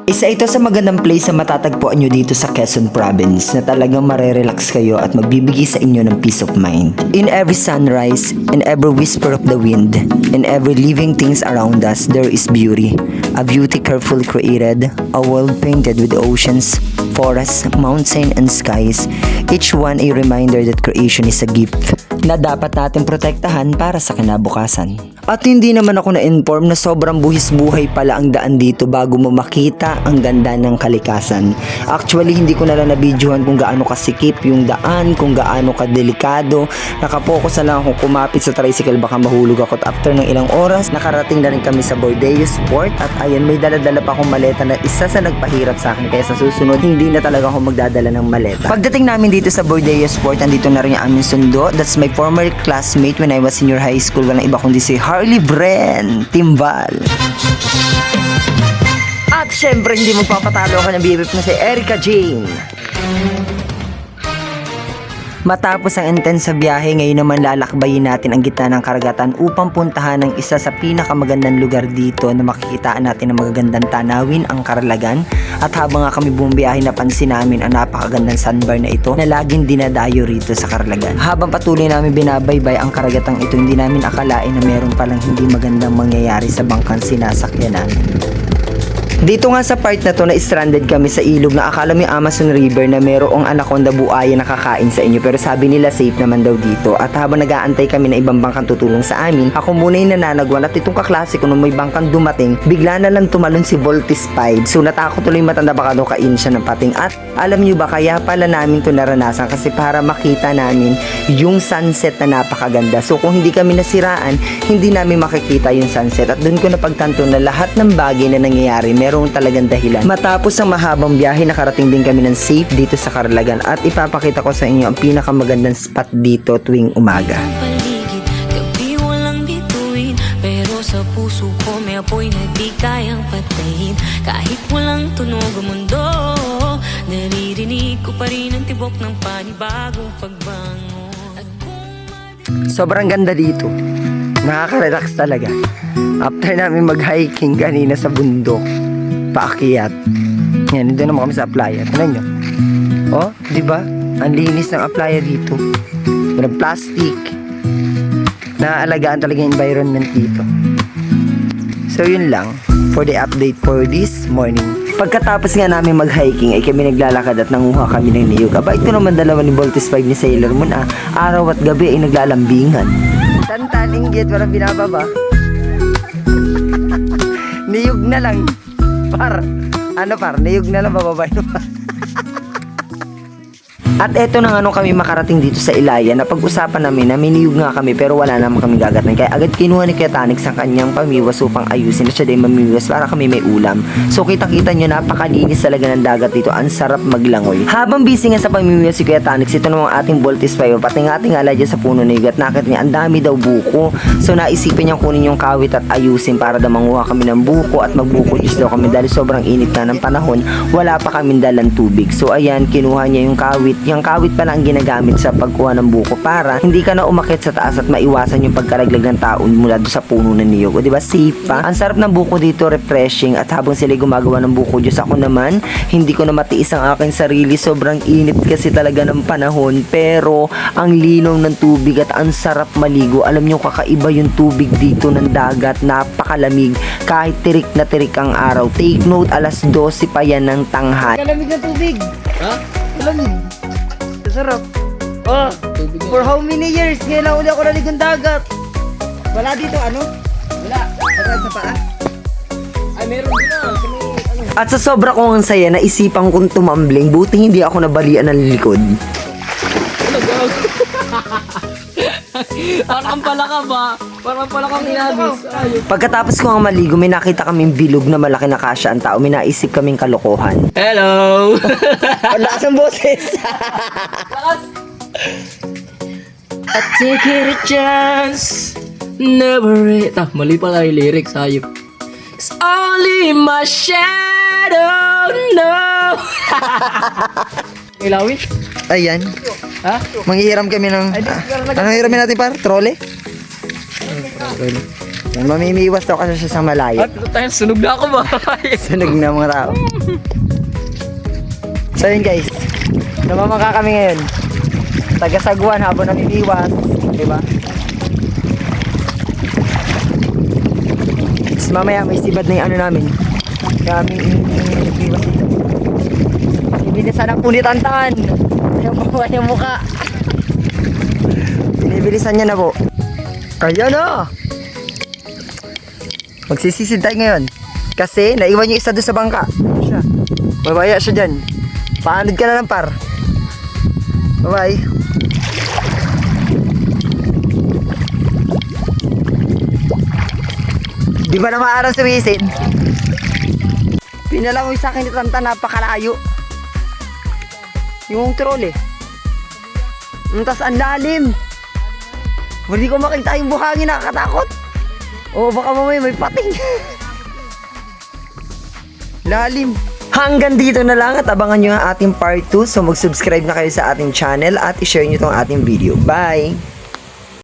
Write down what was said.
Isa ito sa magandang place na matatagpuan nyo dito sa Quezon Province na talagang marerelax kayo at magbibigay sa inyo ng peace of mind. In every sunrise, in every whisper of the wind, in every living things around us, there is beauty. A beauty carefully created, a world painted with oceans, forests, mountains, and skies. Each one a reminder that creation is a gift na dapat natin protektahan para sa kinabukasan. At hindi naman ako na-inform na sobrang buhis-buhay pala ang daan dito bago mo makita ang ganda ng kalikasan. Actually, hindi ko na lang na-videohan kung gaano kasikip yung daan, kung gaano kadelikado. Nakapokus na lang akong kumapit sa tricycle, baka mahulog ako. At after ng ilang oras, nakarating na rin kami sa Bordeaux Port. At ayan, may dala-dala pa akong maleta na isa sa nagpahirap sa akin. Kaya sa susunod, hindi na talaga ako magdadala ng maleta. Pagdating namin dito sa Bordeaux Port, andito na rin yung aming sundo. That's my former classmate when I was senior high school. Walang iba kundi si Harley Bren Timbal. At syempre hindi magpapatalo ako ng bibip na si Erica Jane. Matapos ang intense sa biyahe, ngayon naman lalakbayin natin ang gitna ng karagatan upang puntahan ang isa sa pinakamagandang lugar dito na makikitaan natin ng magagandang tanawin, ang Carlagan. At habang nga kami bumibiyahe, napansin namin ang napakagandang sandbar na ito na laging dinadayo rito sa Carlagan. Habang patuloy namin binabaybay ang karagatang ito, hindi namin akalain na meron palang hindi magandang mangyayari sa bangkang sinasakyan namin. Dito nga sa part na to na stranded kami sa ilog na akala mo yung Amazon River na merong anaconda buaya na kakain sa inyo, pero sabi nila safe naman daw dito. At habang nag-aantay kami na ibang bangkang tutulong sa amin, ako muna yung nananagwan at itong kaklase ko nung may bangkang dumating, bigla na lang tumalon si Voltis 5. So natakot tuloy matanda baka daw kain siya ng pating. At alam nyo ba, kaya pala namin to naranasan kasi para makita namin yung sunset na napakaganda. So kung hindi kami nasiraan, hindi namin makikita yung sunset. At doon ko napagtanto na lahat ng bagay na nangyayari merong talagang dahilan. Matapos ang mahabang biyahe, nakarating din kami ng safe dito sa Carlagan at ipapakita ko sa inyo ang pinakamagandang spot dito tuwing umaga. Paligid, gabi walang bituin, pero sa puso ko may apoy na di kayang patayin. Kahit walang tunog ang mundo, naririnig ko pa rin ang tibok ng panibagong pagbangon. At Sobrang ganda dito. Nakaka-relax talaga. After namin mag-hiking kanina sa bundok, paakyat. Yan, dito naman kami sa Aplaya. Tignan nyo. Oh, di ba? Ang linis ng Aplaya dito. Walang plastic. Naaalagaan talaga yung environment dito. So yun lang for the update for this morning. Pagkatapos nga namin mag-hiking ay kami naglalakad at nanguha kami ng niyog. Aba, ito naman dalawa ni Voltis 5 ni Sailor Moon. Araw at gabi ay naglalambingan. Tantalinggit, walang binababa. Niyog na lang. Niyog na lang bababa. At eto na nga nung kami makarating dito sa Ilaya, na pag-usapan namin na miniyog nga kami pero wala naman kami gagatan. Kaya agad kinuha ni Kuya Tanix ang kanyang pamiwas upang ayusin na siya din mamimiwas para kami may ulam. So kita-kita nyo, napakalinis talaga ng dagat dito. Ang sarap maglangoy. Habang busy nga sa pamimiwas si Kuya Tanix, ito namang ating Voltis 5. Patinga-tingala dyan sa puno na yugat. Nakita niya, ang dami daw buko. So naisipin niyang kunin yung kawit at ayusin para daw manguha kami ng buko at magbuko juice daw kami dahil sobrang init na ng panahon. Wala pa kami dalang tubig. So ayan, kinuha niya yung kawit. Yung kawit pala ang ginagamit sa pagkuha ng buko para hindi ka na umakyat sa taas at maiwasan yung pagkaraglag ng taon mula doon sa puno ng niyog. O diba, safe pa? Ang sarap ng buko dito, refreshing. At habang sila gumagawa ng buko juice, ako naman, hindi ko na matiis ang aking sarili. Sobrang init kasi talaga ng panahon. Pero ang linaw ng tubig at ang sarap maligo. Alam nyo, kakaiba yung tubig dito ng dagat. Napakalamig. Kahit tirik na tirik ang araw. Take note, alas 12 pa yan ng tanghali. Kalamig ng tubig. Ha? Kalamig. Sarap. Oh, for how many years ngayon lang uli ako naligon dagat? Wala dito ano? Wala. Wala sa paa? Ay, meron din na. At sa sobra kong ang saya, naisipan kong tumambling. Buti hindi ako nabalian ng likod. Parang pala ka ba? Parang pala kang inabis. Pagkatapos ko ang maligo, may nakita kaming bilog na malaki na kasya ang tao. May naisip kaming kalokohan. Hello! Ang lakas ng boses! I take it a chance. Never it. Mali pala yung lyrics. Hayop. It's only my shadow. No. Ilawin? Ayan. Ha? Manghihiram kami ng... anong hiramin natin par? Trole? Mamimiwas daw kasi siya sa malayo. At tayo, sunog na ako ba? Sunog na mga tao. So yun guys, namamangka kami ngayon. Tagasagwan habang namimiwas, di ba? Tapos mamaya may sibad na yung ano namin. Kaya aming nagbiwas dito. Binibilisan ang punitantan. Yung bawa yung mukha. Binibilisan niya na po. Kaya na! Magsisisid tayo ngayon. Kasi naiwan yung isa doon sa bangka. Siya. Babaya siya dyan. Paanod ka na lang par. Bye-bye. Di ba na maarang sumisid? Pinalangoy sa akin ni Tanta, napakalayo. Yung troll eh. Tas ang lalim. Hindi ko makita yung buhangin, nakakatakot. O baka mamaya may pating. Lalim. Hanggang dito na lang at abangan nyo ang ating part 2. So mag-subscribe na kayo sa ating channel at i-share nyo tong ating video. Bye!